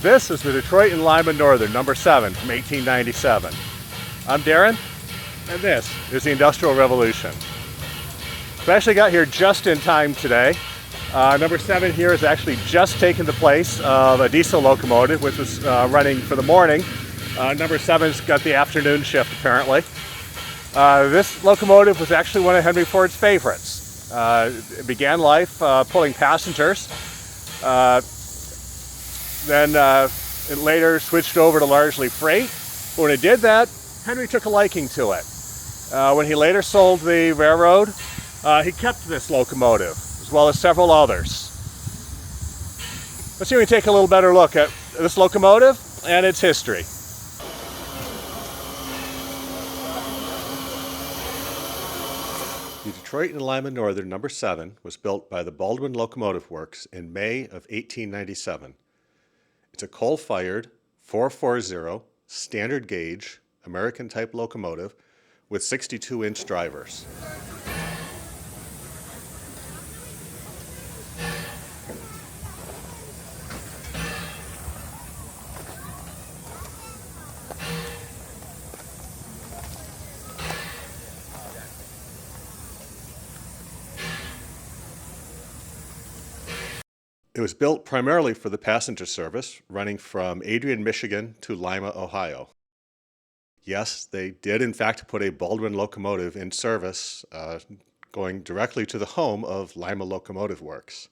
This is the Detroit Lima Northern, number 7 from 1897. I'm Darren, and this is the Industrial Revolution. We actually got here just in time today. Number 7 here has actually just taken the place of a diesel locomotive, which was running for the morning. Number 7's got the afternoon shift, apparently. This locomotive was actually one of Henry Ford's favorites. It began life pulling passengers. Then it later switched over to largely freight. But when it did that, Henry took a liking to it. When he later sold the railroad, he kept this locomotive, as well as several others. Let's see if we can take a little better look at this locomotive and its history. The Detroit Lima Northern number 7 was built by the Baldwin Locomotive Works in May of 1897. It's a coal-fired 440 standard gauge American type locomotive with 62-inch drivers. It was built primarily for the passenger service, running from Adrian, Michigan to Lima, Ohio. Yes, they did in fact put a Baldwin locomotive in service, going directly to the home of Lima Locomotive Works.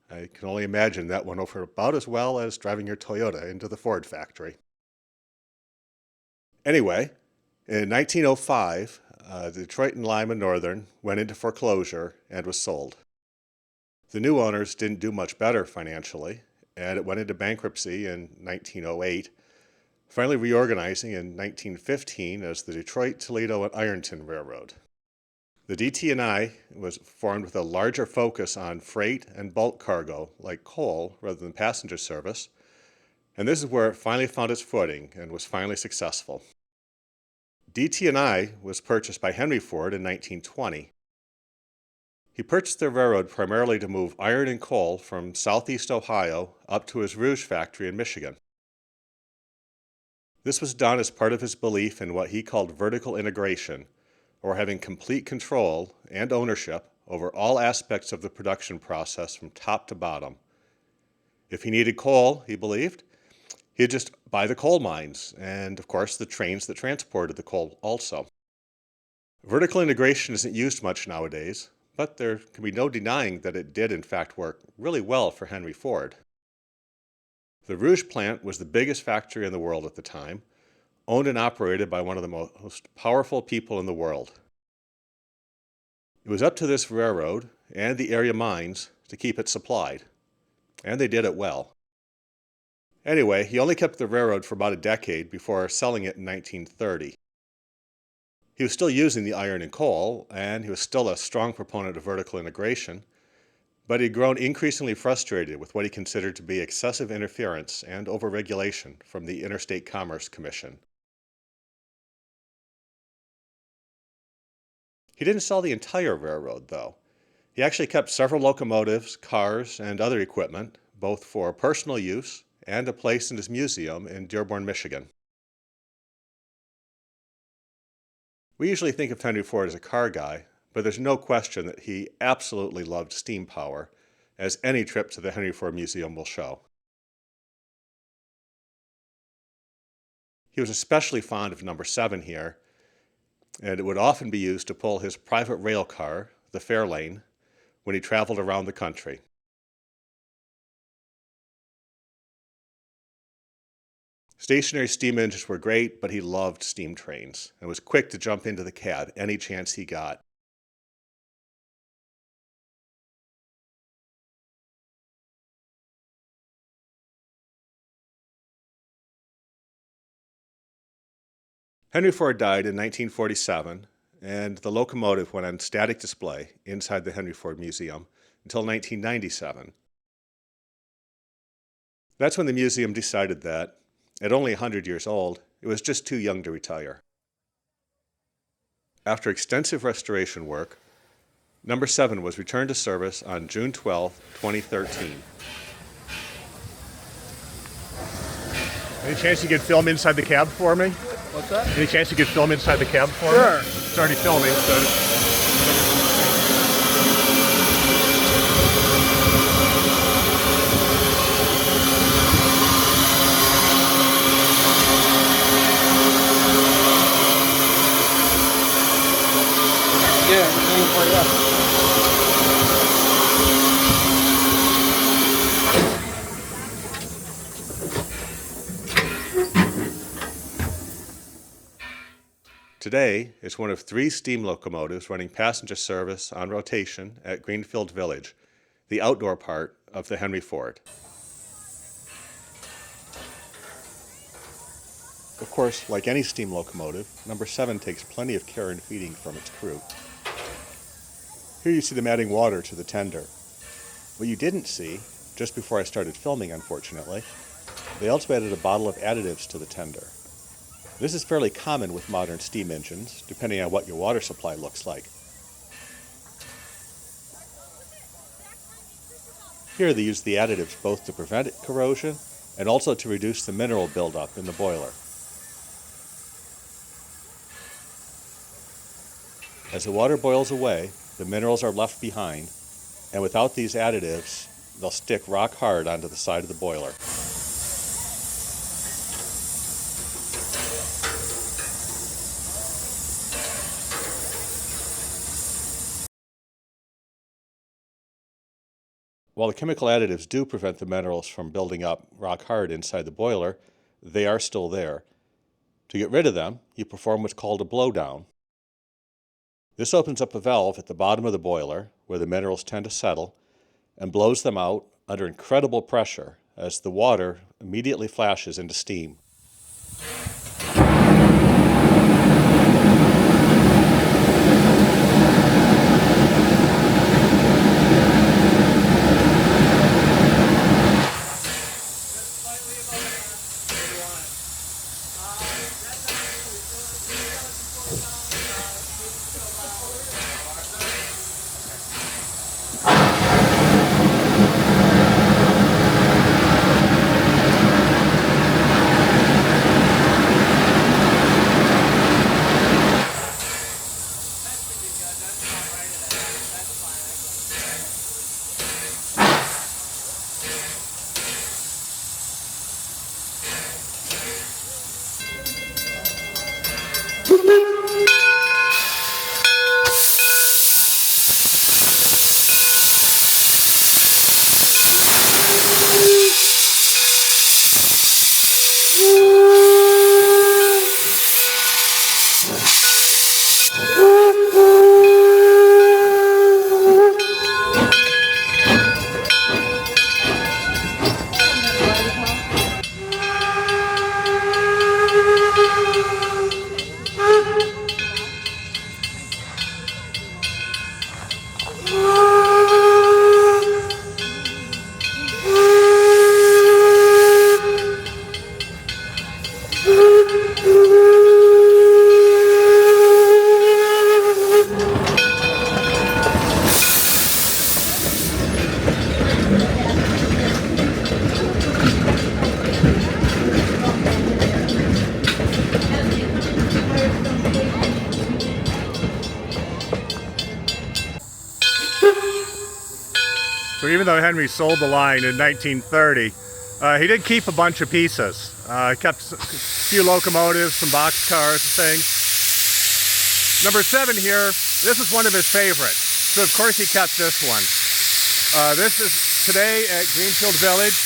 I can only imagine that went over about as well as driving your Toyota into the Ford factory. Anyway, in 1905, the Detroit Lima Northern went into foreclosure and was sold. The new owners didn't do much better financially, and it went into bankruptcy in 1908, finally reorganizing in 1915 as the Detroit, Toledo, and Ironton Railroad. The DT&I was formed with a larger focus on freight and bulk cargo, like coal, rather than passenger service, and this is where it finally found its footing and was finally successful. DT&I was purchased by Henry Ford in 1920. He purchased the railroad primarily to move iron and coal from southeast Ohio up to his Rouge factory in Michigan. This was done as part of his belief in what he called vertical integration, or having complete control and ownership over all aspects of the production process from top to bottom. If he needed coal, he believed, he'd just buy the coal mines and, of course, the trains that transported the coal also. Vertical integration isn't used much nowadays, but there can be no denying that it did in fact work really well for Henry Ford. The Rouge plant was the biggest factory in the world at the time, owned and operated by one of the most powerful people in the world. It was up to this railroad and the area mines to keep it supplied, and they did it well. Anyway, he only kept the railroad for about a decade before selling it in 1930. He was still using the iron and coal, and he was still a strong proponent of vertical integration, but he'd grown increasingly frustrated with what he considered to be excessive interference and overregulation from the Interstate Commerce Commission. He didn't sell the entire railroad, though. He actually kept several locomotives, cars, and other equipment, both for personal use and a place in his museum in Dearborn, Michigan. We usually think of Henry Ford as a car guy, but there's no question that he absolutely loved steam power, as any trip to the Henry Ford Museum will show. He was especially fond of number 7 here, and it would often be used to pull his private rail car, the Fairlane, when he traveled around the country. Stationary steam engines were great, but he loved steam trains and was quick to jump into the cab any chance he got. Henry Ford died in 1947, and the locomotive went on static display inside the Henry Ford Museum until 1997. That's when the museum decided that, at only 100 years old, it was just too young to retire. After extensive restoration work, Number 7 was returned to service on June 12, 2013. Any chance you could film inside the cab for me? What's that? Any chance you could film inside the cab for me? Sure. It's already filming, so... Yeah, for you. Today is one of 3 steam locomotives running passenger service on rotation at Greenfield Village, the outdoor part of the Henry Ford. Of course, like any steam locomotive, number 7 takes plenty of care and feeding from its crew. Here you see them adding water to the tender. What you didn't see, just before I started filming unfortunately, they also added a bottle of additives to the tender. This is fairly common with modern steam engines, depending on what your water supply looks like. Here they use the additives both to prevent corrosion and also to reduce the mineral buildup in the boiler. As the water boils away, the minerals are left behind, and without these additives, they'll stick rock hard onto the side of the boiler. While the chemical additives do prevent the minerals from building up rock hard inside the boiler, they are still there. To get rid of them, you perform what's called a blowdown. This opens up a valve at the bottom of the boiler, where the minerals tend to settle, and blows them out under incredible pressure as the water immediately flashes into steam. So even though Henry sold the line in 1930, he did keep a bunch of pieces. He kept a few locomotives, some boxcars and things. Number 7 here, this is one of his favorites. So of course he kept this one. This is today at Greenfield Village.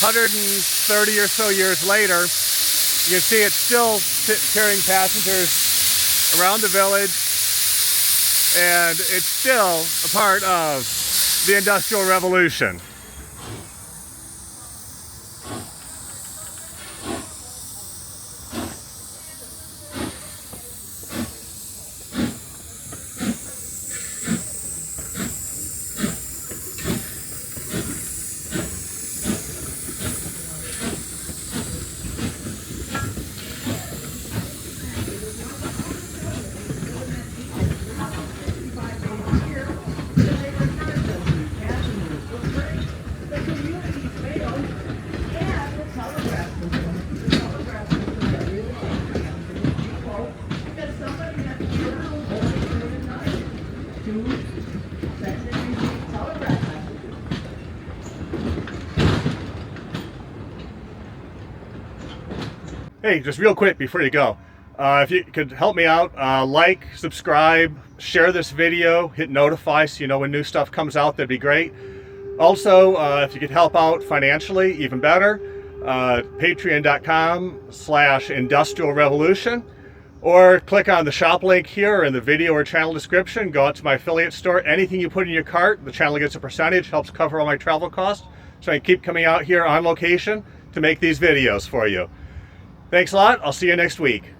130 or so years later, you can see it's still carrying passengers around the village, and it's still a part of the Industrial Revolution. Hey, just real quick before you go, if you could help me out, like, subscribe, share this video, hit notify so you know when new stuff comes out, that'd be great. Also, if you could help out financially, even better, patreon.com/industrial revolution, or click on the shop link here in the video or channel description, go out to my affiliate store. Anything you put in your cart, the channel gets a percentage, helps cover all my travel costs, so I can keep coming out here on location to make these videos for you. Thanks a lot. I'll see you next week.